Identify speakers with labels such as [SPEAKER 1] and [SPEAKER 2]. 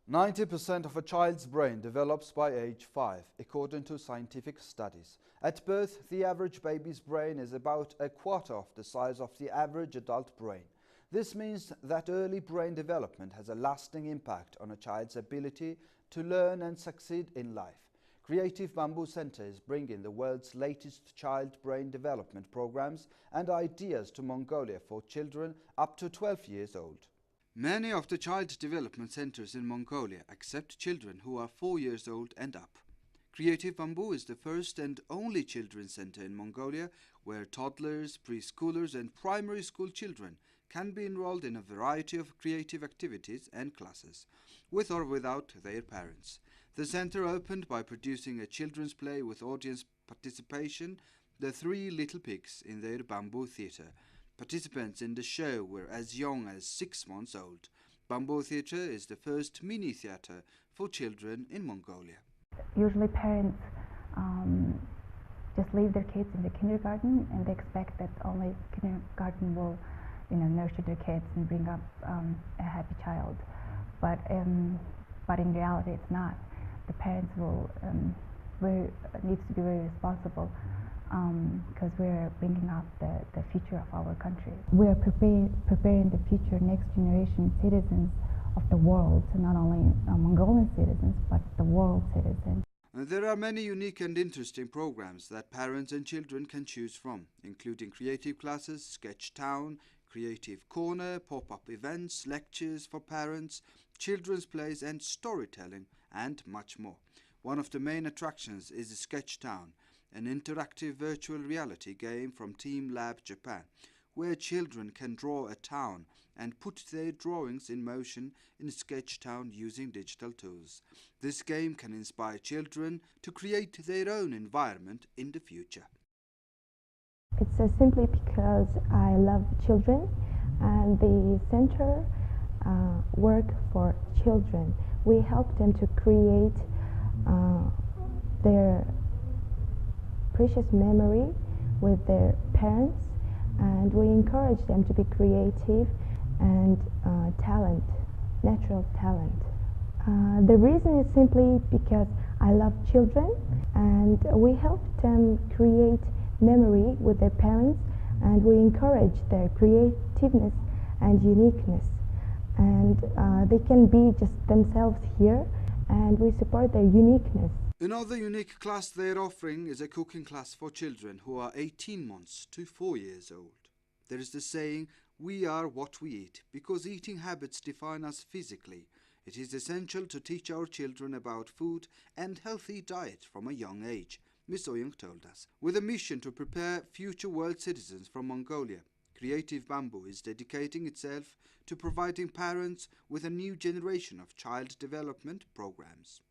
[SPEAKER 1] 90% of a child's brain develops by age 5, according to scientific studies. At birth, the average baby's brain is about a quarter of the size of the average adult brain. This means that early brain development has a lasting impact on a child's ability to learn and succeed in life. Creative Bamboo Center is bringing the world's latest child brain development programs and ideas to Mongolia for children up to 12 years old. Many of the child development centers in Mongolia accept children who are 4 years old and up. Creative Bamboo is the first and only children's center in Mongolia where toddlers, preschoolers and primary school children can be enrolled in a variety of creative activities and classes, with or without their parents. The center opened by producing a children's play with audience participation, The Three Little Pigs, in their bamboo theater. Participants in the show were as young as 6 months old. Bamboo Theatre is the first mini theatre for children in Mongolia.
[SPEAKER 2] Usually parents just leave their kids in the kindergarten and they expect that only kindergarten will nurture their kids and bring up a happy child. But in reality it's not. The parents needs to be very responsible because we're bringing up the future of our country. We are preparing the future next generation citizens of the world, so not only Mongolian citizens, but the world citizens.
[SPEAKER 1] There are many unique and interesting programs that parents and children can choose from, including creative classes, Sketch Town, Creative Corner, pop-up events, lectures for parents, children's plays and storytelling, and much more. One of the main attractions is Sketch Town, an interactive virtual reality game from Team Lab Japan, where children can draw a town and put their drawings in motion in Sketch Town using digital tools. This game can inspire children to create their own environment in the future.
[SPEAKER 2] It's simply because I love children, and the center work for children. We help them to create their precious memory with their parents, and we encourage them to be creative and natural talent. The reason is simply because I love children, and we help them create memory with their parents, and we encourage their creativeness and uniqueness, and they can be just themselves here, and we support their uniqueness.
[SPEAKER 1] Another unique class they are offering is a cooking class for children who are 18 months to 4 years old. There is the saying, "We are what we eat," because eating habits define us physically. It is essential to teach our children about food and healthy diet from a young age, Ms. Oyung told us. With a mission to prepare future world citizens from Mongolia, Creative Bamboo is dedicating itself to providing parents with a new generation of child development programs.